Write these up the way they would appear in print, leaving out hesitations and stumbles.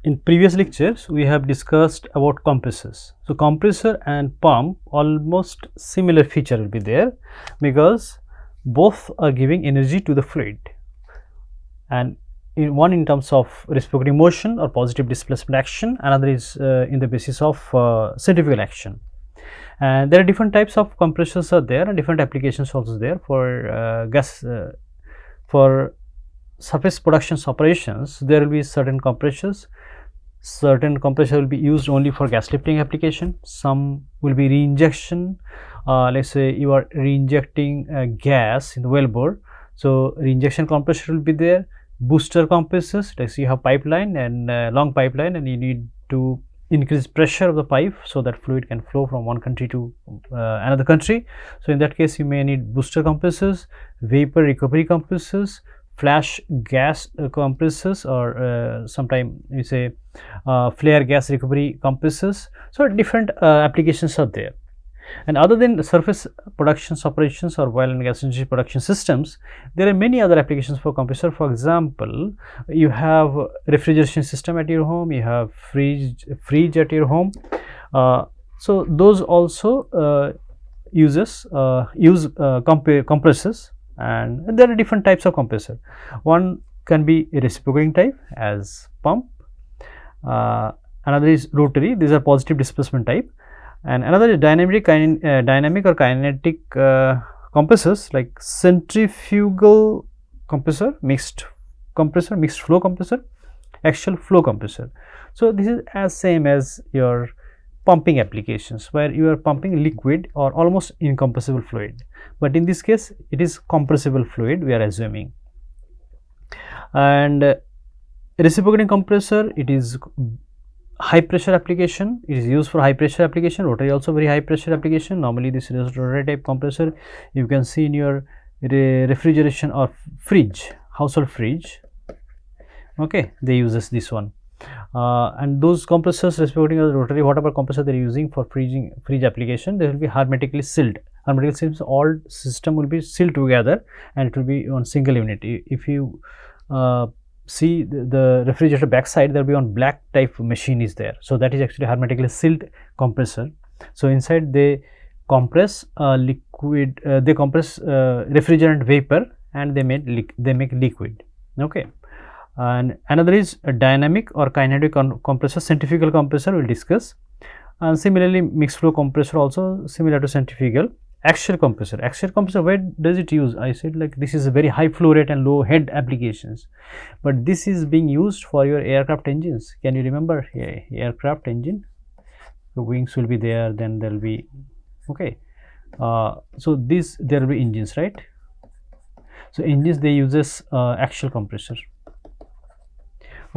In previous lectures, we have discussed about compressors. So, compressor and pump almost similar feature will be there, because both are giving energy to the fluid, and one in terms of reciprocating motion or positive displacement action, another is in the basis of centrifugal action. And there are different types of compressors are there, and different applications also there for for surface production operations. There will be certain compressors. Certain compressor will be used only for gas lifting application. Some will be reinjection. Let's say you are reinjecting gas in the wellbore, so reinjection compressor will be there. Booster compressors, like you have pipeline and long pipeline, and you need to increase pressure of the pipe so that fluid can flow from one country to another country. So in that case, you may need booster compressors, vapor recovery compressors, flash gas compressors, or sometime you say flare gas recovery compressors. So different applications are there. And other than the surface production operations or oil and gas energy production systems, there are many other applications for compressor. For example, you have refrigeration system at your home, you have fridge at your home. So those also use compressors, and there are different types of compressor. One can be a reciprocating type as pump, another is rotary, these are positive displacement type, and another is dynamic or kinetic compressors like centrifugal compressor, mixed flow compressor, axial flow compressor. So this is as same as your pumping applications, where you are pumping liquid or almost incompressible fluid, but in this case it is compressible fluid we are assuming. And reciprocating compressor, it is high pressure application, it is used for high pressure application. Rotary also very high pressure application. Normally this is rotary type compressor you can see in your refrigeration or fridge, household fridge. Okay, they uses this one. And those compressors, reciprocating or rotary, whatever compressor they are using for fridge application, they will be hermetically sealed. Hermetically sealed, all system will be sealed together and it will be on single unit. If you see the refrigerator backside, there will be on black type machine is there, so that is actually hermetically sealed compressor. So inside they compress liquid, they compress refrigerant vapor, and they make liquid. Okay. And another is a dynamic or kinetic compressor, centrifugal compressor we will discuss. And similarly mixed flow compressor also similar to centrifugal. Axial compressor, where does it use? I said like this is a very high flow rate and low head applications, but this is being used for your aircraft engines. Can you remember aircraft engine? The wings will be there, then there will be, okay, so this there will be engines, right? So engines they uses axial compressor.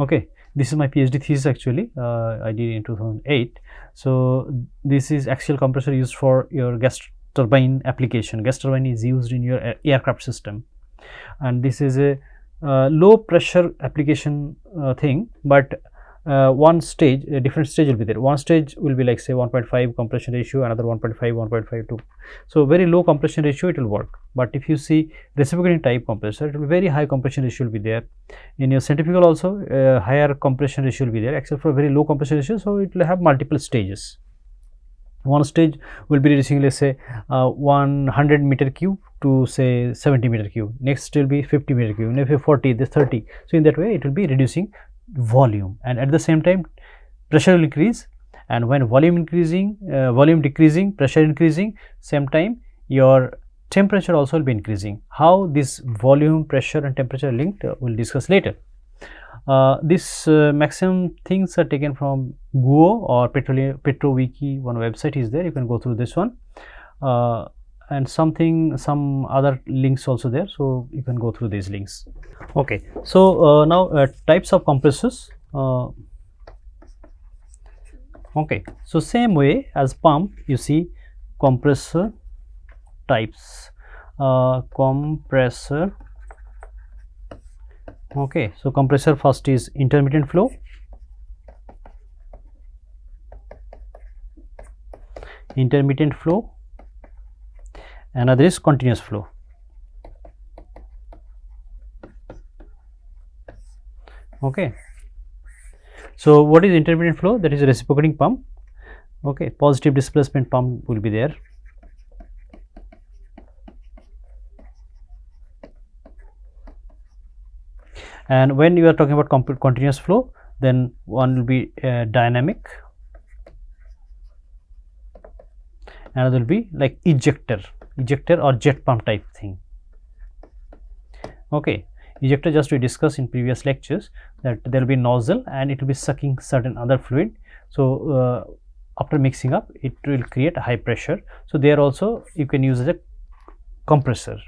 Okay, this is my PhD thesis actually, I did in 2008. So this is axial compressor used for your gas turbine application. Gas turbine is used in your aircraft system, and this is a low pressure application thing, but one stage, a different stage will be there. One stage will be like say 1.5 compression ratio, another 1.5, 1.52. So very low compression ratio it will work. But if you see reciprocating type compressor, it will be very high compression ratio will be there. In your centrifugal also higher compression ratio will be there, except for very low compression ratio, so it will have multiple stages. One stage will be reducing, let's say 100 meter cube to say 70 meter cube. Next will be 50 meter cube, maybe 40, this 30. So in that way it will be reducing volume, and at the same time pressure will increase, and when volume decreasing, pressure increasing, same time your temperature also will be increasing. How this volume, pressure and temperature linked we'll discuss later. This maximum things are taken from GUO or PetroWiki, one website is there, you can go through this one, and some other links also there, so you can go through these links. Okay, so now types of compressors. Okay, so same way as pump, you see compressor types. Compressor. Okay, so compressor first is intermittent flow, another is continuous flow. Okay, So what is intermediate flow? That is a reciprocating pump. Okay, positive displacement pump will be there. And when you are talking about continuous flow, then one will be dynamic, another will be like ejector or jet pump type thing. Okay, ejector, just we discussed in previous lectures that there will be nozzle and it will be sucking certain other fluid. So after mixing up, it will create a high pressure. So there also you can use as a compressor.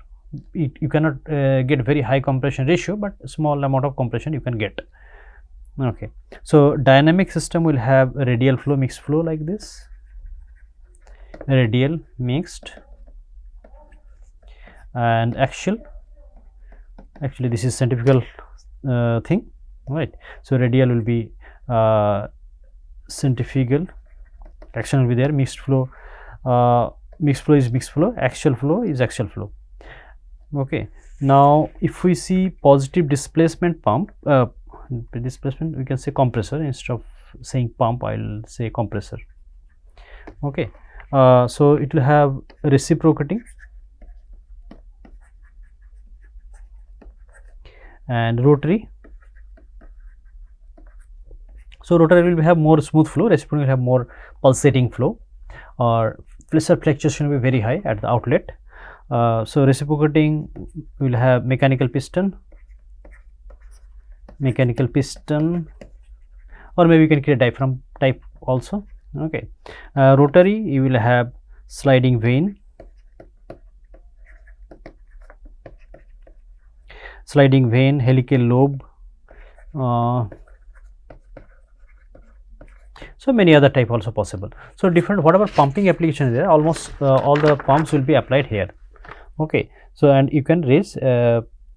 You cannot get very high compression ratio, but small amount of compression you can get. Okay, so dynamic system will have a radial flow, mixed flow like this, radial, mixed, and axial. Actually this is centrifugal thing, right? So radial will be centrifugal, axial will be there, mixed flow is mixed flow, axial flow is axial flow. Okay, now if we see positive displacement pump, displacement, we can say compressor. Instead of saying pump, I will say compressor. Okay, so it will have reciprocating and rotary. So rotary will have more smooth flow, reciprocating will have more pulsating flow, or pressure fluctuation will be very high at the outlet. So reciprocating will have mechanical piston, or maybe you can create diaphragm type also. Okay, rotary you will have sliding vane, helical lobe, so many other type also possible. So different, whatever pumping application is there, almost all the pumps will be applied here. Okay, so and you can raise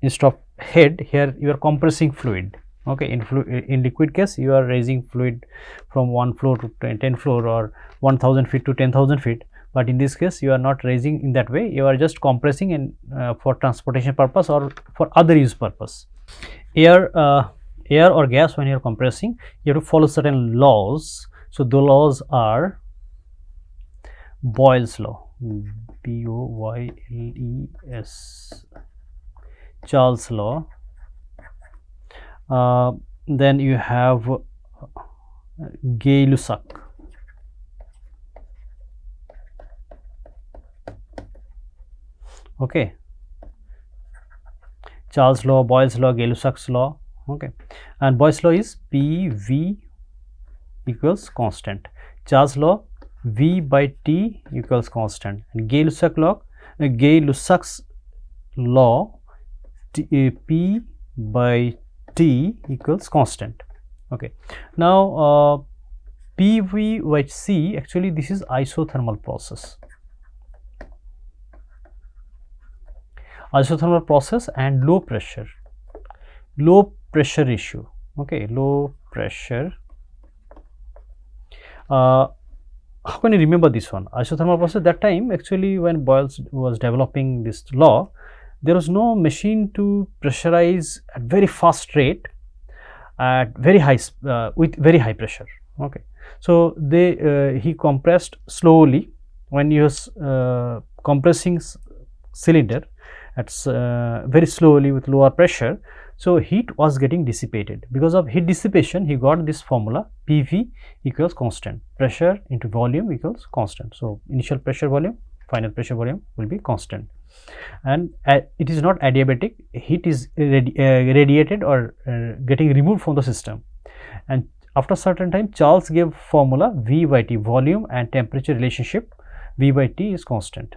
instead of head, here you are compressing fluid. Okay, in liquid case you are raising fluid from 1 floor to 10 floor or 1000 feet to 10,000 feet, but in this case you are not raising in that way, you are just compressing in for transportation purpose or for other use purpose. Air or gas, when you are compressing, you have to follow certain laws. So the laws are Boyle's law, B-O-Y-L-E-S, Charles law. Then you have Gay-Lussac. Okay, Charles law, Boyle's law, Gay-Lussac's law. Okay, and Boyle's law is PV equals constant. Charles law, V by T equals constant, and Gay-Lussac's law, P by T equals constant. Okay, now PV by C, actually this is isothermal process. Isothermal process and low pressure ratio. Okay, low pressure. How can you remember this one? Isothermal process, that time actually when Boyle was developing this law, there was no machine to pressurize at very fast rate at very high with very high pressure. Okay, so he compressed slowly. When he was compressing cylinder at very slowly with lower pressure, so heat was getting dissipated. Because of heat dissipation, he got this formula, PV equals constant, pressure into volume equals constant. So initial pressure volume, final pressure volume will be constant, and it is not adiabatic. Heat is radiated or getting removed from the system, and after a certain time Charles gave formula V by T, volume and temperature relationship, V by T is constant,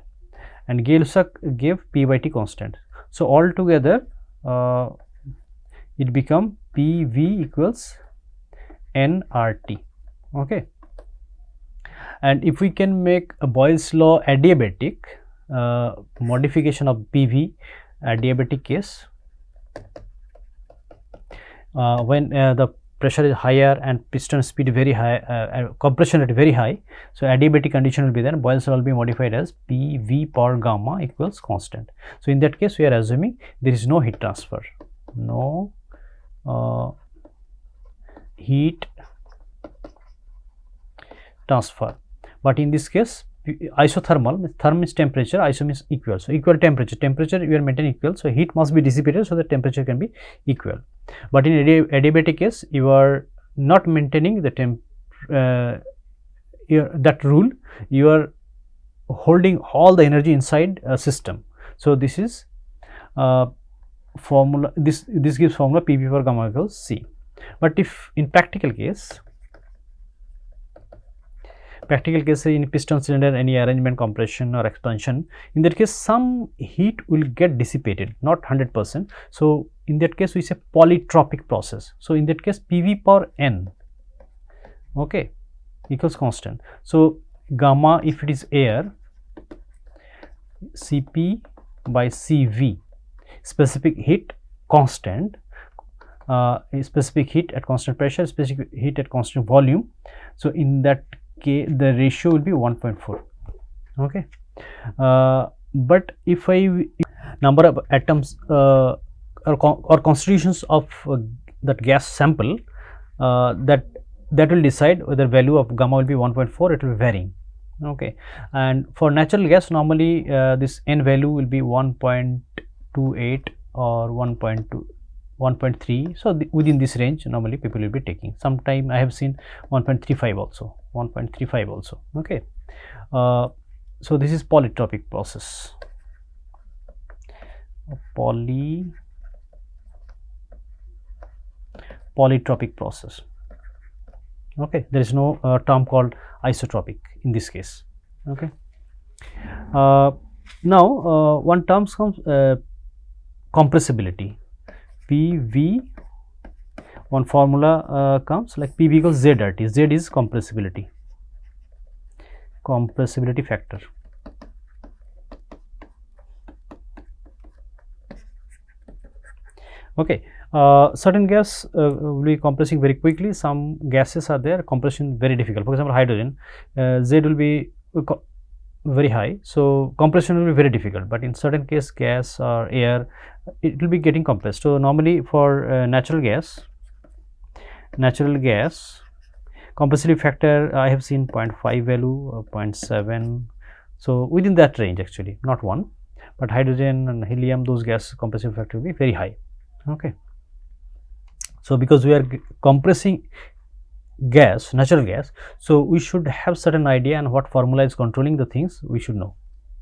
and Gay-Lussac gave P by T constant. So altogether it become PV equals nRT. Okay, and if we can make a Boyle's law adiabatic, modification of PV adiabatic case, when the pressure is higher and piston speed very high, compression rate very high, so adiabatic condition will be there. Boyle's law will be modified as PV per gamma equals constant. So in that case we are assuming there is no heat transfer, no heat transfer. But in this case, isothermal, therm means temperature, iso means equal. So equal temperature, you are maintaining equal, so heat must be dissipated so that temperature can be equal. But in adiabatic case, you are not maintaining the that rule, you are holding all the energy inside a system. So this is formula, this gives formula PV for gamma equals C. But if in practical case in piston cylinder, any arrangement, compression or expansion, in that case some heat will get dissipated, not 100%. So in that case we say polytropic process. So in that case PV power N, okay, equals constant. So gamma, if it is air, Cp by Cv, specific heat constant, specific heat at constant pressure, specific heat at constant volume. So in that case the ratio will be 1.4, okay. But if number of atoms or constitutions of that gas sample, that will decide whether value of gamma will be 1.4, it will be varying, okay. And for natural gas, normally this N value will be 1.28 or 1.3. So within this range normally people will be taking. Sometime I have seen 1.35 also, okay. So this is polytropic process, polytropic process, okay. There is no term called isotropic in this case, okay. Now one term comes compressibility, PV. One formula comes like PV equals ZRT. Z is compressibility factor. Okay, certain gas will be compressing very quickly. Some gases are there, compression very difficult. For example, hydrogen, Z will be very high, so compression will be very difficult. But in certain case, gas or air, it will be getting compressed. So normally for natural gas, compressibility factor I have seen 0.5 value or 0.7. So within that range actually, not 1. But hydrogen and helium, those gas compressibility factor will be very high, okay. So because we are compressing gas, natural gas, so we should have certain idea and what formula is controlling the things we should know,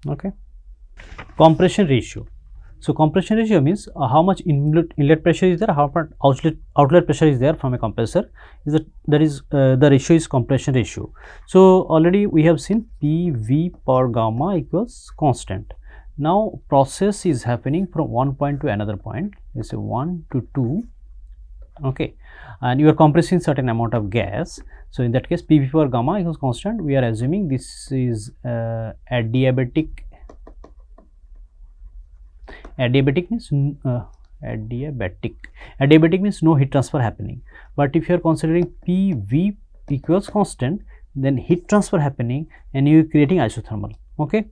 okay. Compression ratio. So compression ratio means how much inlet pressure is there, how much outlet pressure is there from a compressor, is the ratio is compression ratio. So already we have seen PV per gamma equals constant. Now process is happening from one point to another point, let's say 1 to 2, okay, and you are compressing certain amount of gas. So in that case PV per gamma equals constant. We are assuming this is adiabatic. Adiabatic means no heat transfer happening. But if you are considering PV equals constant, then heat transfer happening and you are creating isothermal, okay.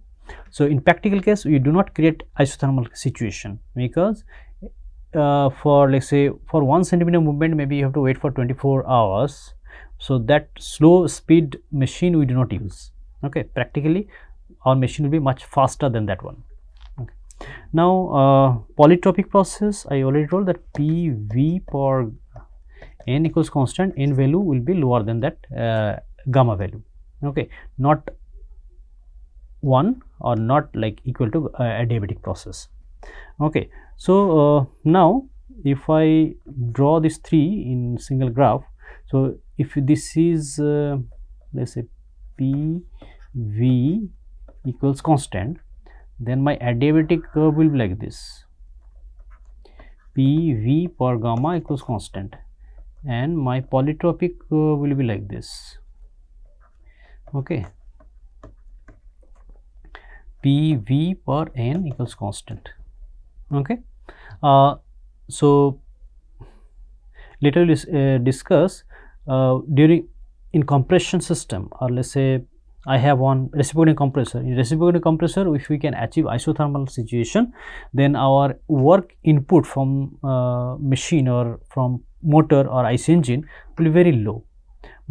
So in practical case we do not create isothermal situation, because for let's say for 1 centimeter movement maybe you have to wait for 24 hours. So that slow speed machine we do not use, okay. Practically our machine will be much faster than that one. Now polytropic process, I already told that PV per N equals constant, N value will be lower than that gamma value, okay, not 1 or not like equal to adiabatic process, okay. So now if I draw this 3 in single graph, so if this is let's say PV equals constant, then my adiabatic curve will be like this, PV per gamma equals constant, and my polytropic curve will be like this, okay, PV per N equals constant, okay. So later we will discuss during in compression system, or let's say I have one reciprocating compressor. In reciprocating compressor, if we can achieve isothermal situation, then our work input from machine or from motor or IC engine will be very low.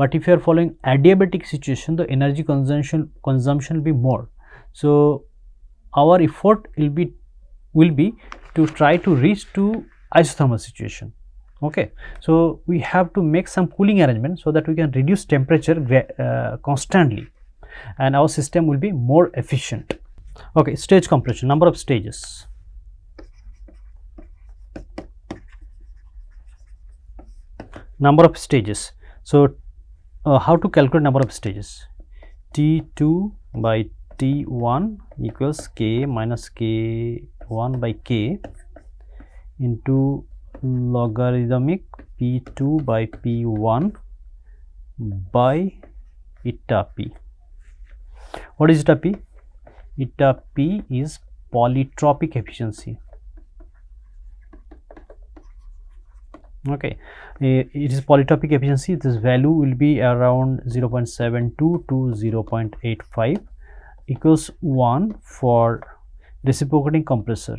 but if you are following adiabatic situation, the energy consumption will be more. So our effort will be to try to reach to isothermal situation. Okay, so we have to make some cooling arrangement so that we can reduce temperature constantly, and our system will be more efficient. Okay, stage compression, number of stages. Number of stages. So how to calculate number of stages? T2 by T1 equals K minus K1 by K into logarithmic P2 by P1 by eta P. What is eta P? Eta P is polytropic efficiency. Okay, it is polytropic efficiency. This value will be around 0.72 to 0.85 equals 1 for reciprocating compressor.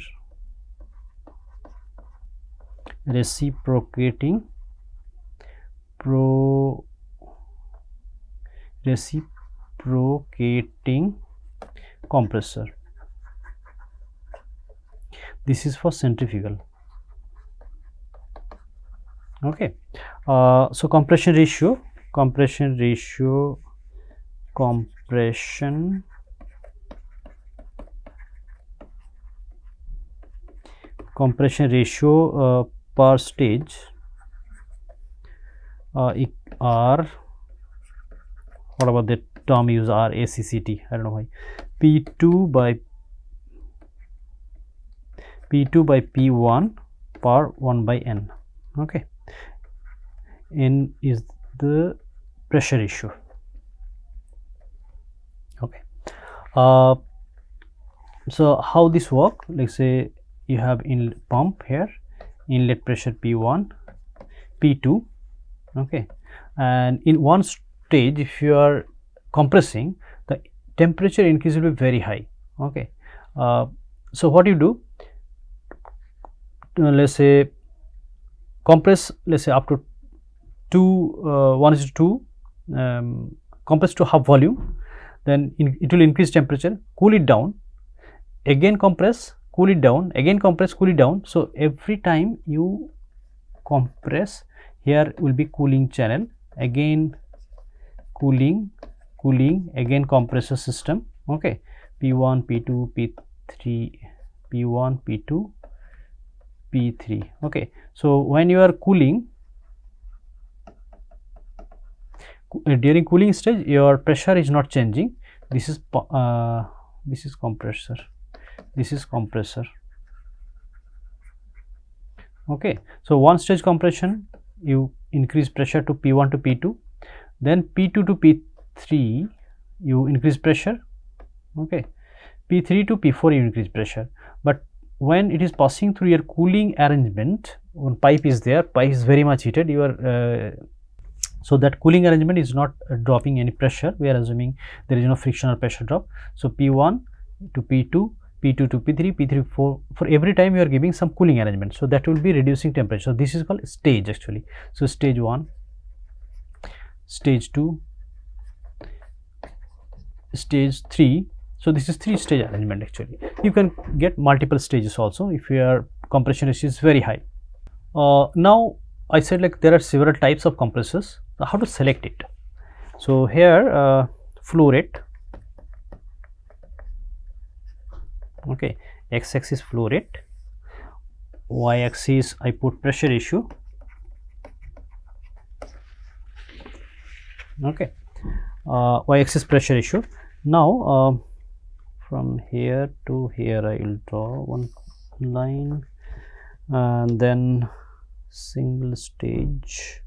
Reciprocating compressor. This is for centrifugal. Okay, so compression ratio per stage R, what about the term use RACCT, I don't know why, P2 by P1 per 1 by N. Okay, N is the pressure ratio. Okay, so how this work? Like say you have in pump here, inlet pressure P1, P2. Okay, and in one stage if you are compressing, the temperature increase will be very high. Okay, so what you do, let's say compress, let's say up to 1:2, compress to half volume, then it will increase temperature, cool it down, again compress, cool it down, again compress, cool it down. So every time you compress, here will be cooling channel, again cooling, again compressor system. Okay, P1, P2, P3, P1, P2, P3. Okay, so when you are cooling, during cooling stage your pressure is not changing. This is compressor, this is compressor. Okay, so one stage compression, you increase pressure to P1 to P2, then P2 to P3 you increase pressure. Okay, P3 to P4 you increase pressure, but when it is passing through your cooling arrangement, one pipe is there, pipe is very much heated, you are so that cooling arrangement is not dropping any pressure. We are assuming there is no friction or pressure drop. So P1 to P2, P2 to P3, P3 for every time you are giving some cooling arrangement, so that will be reducing temperature. So this is called stage actually. So stage 1, stage 2, stage 3. So this is 3-stage arrangement actually. You can get multiple stages also if your compression ratio is very high. Now I said like there are several types of compressors. So how to select it? So here flow rate. Okay, x-axis flow rate, y-axis I put pressure ratio. Okay, y-axis pressure ratio. Now from here to here I will draw one line, and then single stage,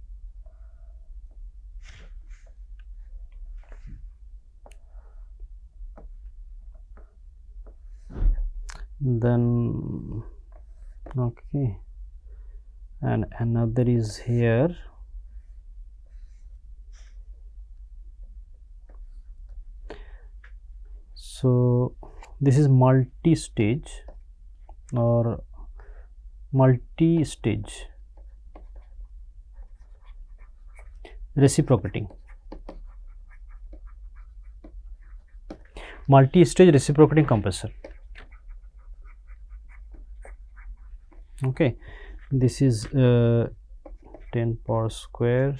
then okay, and another is here. So this is multi-stage or multi-stage reciprocating. multi-stage reciprocating compressor. Okay, this is 10 power square,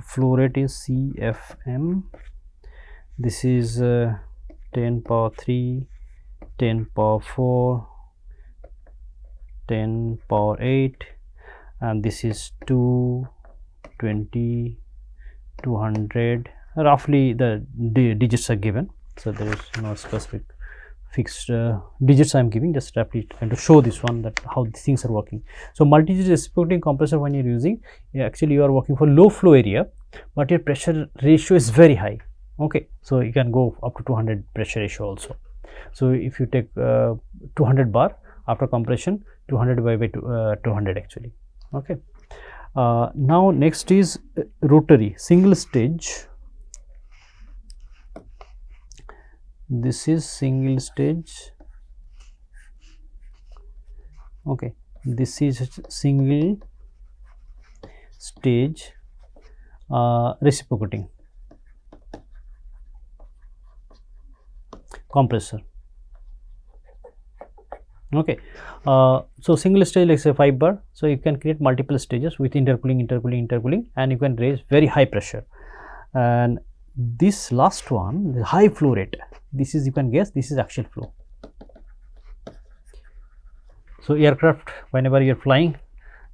flow rate is CFM. This is 10 power 3, 10 power 4, 10 power 8, and this is 220, 200. Roughly the digits are given, so there is no specific fixed digits I am giving, just roughly trying to show this one that how these things are working. So multi-stage reciprocating compressor, when you're using, actually you are working for low flow area, but your pressure ratio is very high. Okay, so you can go up to 200 pressure ratio also. So if you take 200 bar after compression, 200 by 200 actually. Okay, now next is rotary single stage. This is single stage. Okay, this is single stage reciprocating compressor. Okay, so single stage, like say 5 bar, so you can create multiple stages with intercooling, and you can raise very high pressure. And this last one, the high flow rate, this is, you can guess, this is axial flow. So aircraft, whenever you are flying,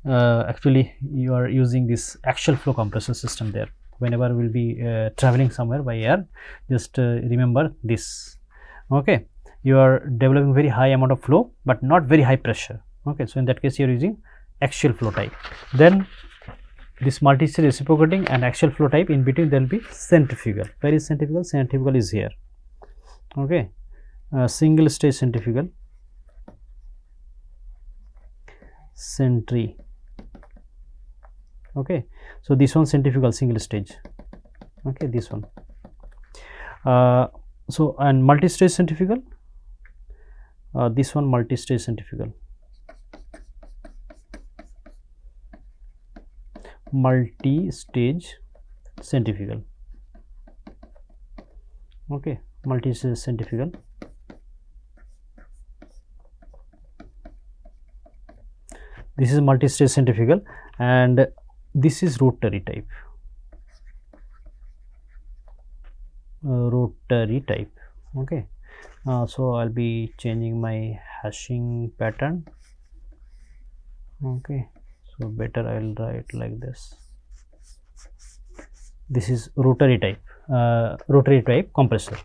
actually you are using this axial flow compressor system there. Whenever we will be traveling somewhere by air, just remember this. Okay, you are developing very high amount of flow but not very high pressure. Okay, so in that case you are using axial flow type. Then this multi-stage reciprocating and axial flow type, in between there will be centrifugal. Where is centrifugal? Centrifugal is here. Okay, single stage centrifugal, okay, so this one centrifugal single stage. Okay, this one. So and multi-stage centrifugal, this one multi-stage centrifugal, multi-stage centrifugal. Okay, multi-stage centrifugal. This is multi-stage centrifugal, and this is rotary type. Okay, so I'll be changing my hashing pattern. Okay, so better I'll write like this. This is rotary type compressor.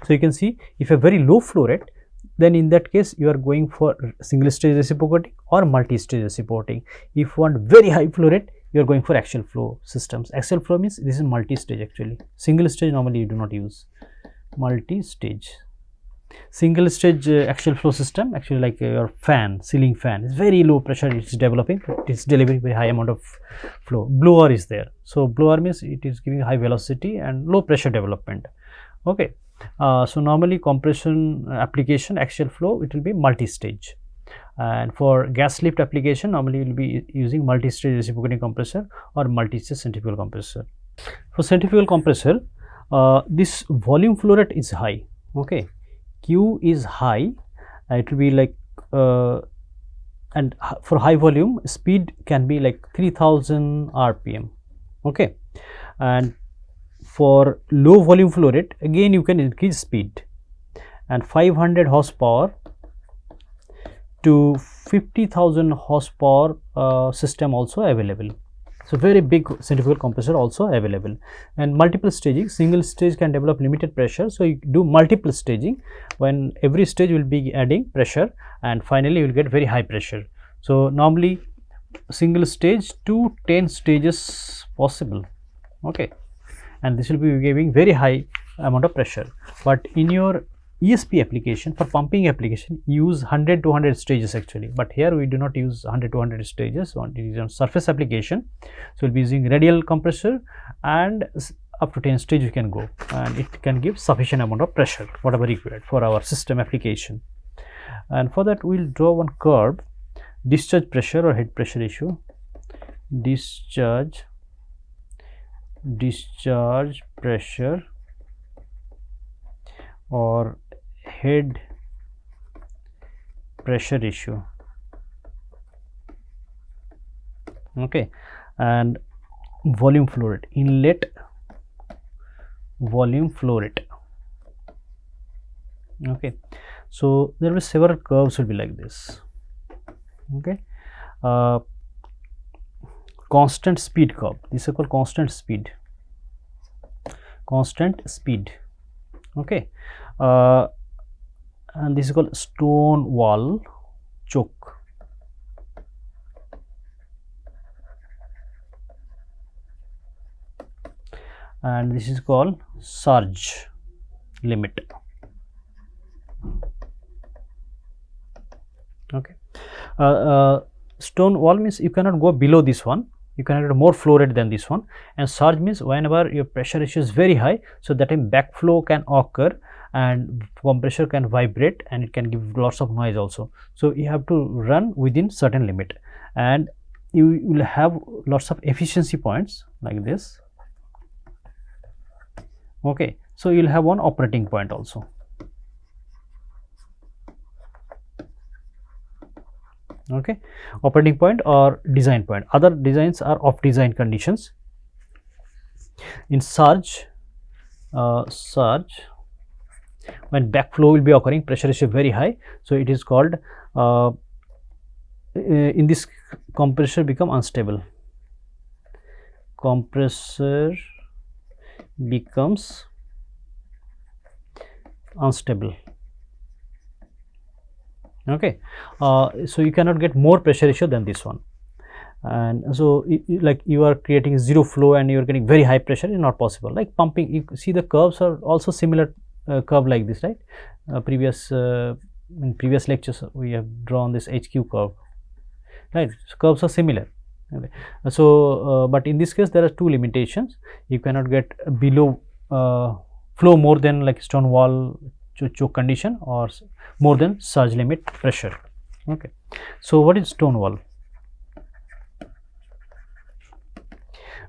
So you can see, if a very low flow rate, then in that case you are going for single stage reciprocating or multi-stage reciprocating. If you want very high flow rate, you are going for axial flow systems. Axial flow means this is multi-stage actually. Single stage normally you do not use. Multi-stage. Single stage axial flow system, actually like your fan, ceiling fan, is very low pressure, it is developing, it is delivering very high amount of flow. Blower is there. So blower means it is giving high velocity and low pressure development. Okay, so normally compression application axial flow, it will be multi-stage. And for gas lift application, normally you will be using multi-stage reciprocating compressor or multi-stage centrifugal compressor. For centrifugal compressor, this volume flow rate is high. Okay, Q is high, it will be like and for high volume, speed can be like 3000 rpm. Okay, and for low volume flow rate, again you can increase speed, and 500 horsepower to 50,000 horsepower system also available. So very big centrifugal compressor also available. And multiple staging, single stage can develop limited pressure, so you do multiple staging, when every stage will be adding pressure, and finally you will get very high pressure. So normally single stage to 10 stages possible. Okay, and this will be giving very high amount of pressure. But in your ESP application, for pumping application, use 100 to 100 stages actually, but here we do not use 100 to 100 stages. It is on surface application, so we'll be using radial compressor, and up to 10 stage you can go, and it can give sufficient amount of pressure whatever required for our system application. And for that we'll draw one curve, discharge pressure or head pressure ratio, discharge pressure or head pressure ratio. Okay, and volume flow rate, inlet volume flow rate. Okay, so there will be several curves will be like this. Okay, constant speed curve, this is called constant speed. Okay, and this is called stone wall choke. And this is called surge limit. Okay, stone wall means you cannot go below this one, you cannot get more flow rate than this one, and surge means whenever your pressure ratio is very high, so that time backflow can occur and compressor can vibrate and it can give lots of noise also. So you have to run within certain limit, and you will have lots of efficiency points like this. Okay, so you will have one operating point also. Okay, operating point or design point. Other designs are off design conditions. In surge, when backflow will be occurring, pressure ratio very high, so it is called in this compressor become unstable. Compressor becomes unstable. Okay, so you cannot get more pressure ratio than this one, and so like you are creating zero flow and you are getting very high pressure, is not possible. Like pumping, you see the curves are also similar curve like this, right? In previous lectures we have drawn this HQ curve, right? So curves are similar. Okay. So but in this case there are two limitations. You cannot get below flow more than like stone wall choke condition or more than surge limit pressure. Okay, so what is stone wall?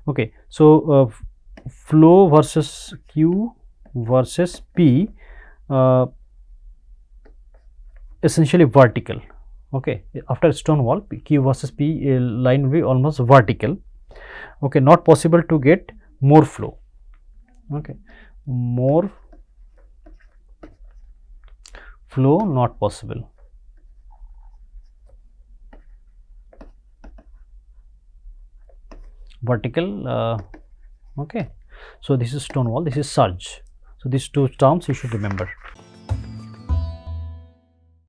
Okay, so flow versus Q versus P, essentially vertical. Okay, after stone wall, Q versus P line will be almost vertical. Okay, not possible to get more flow. Okay, more flow not possible. Vertical. Okay, so this is stone wall, this is surge. So these two terms you should remember.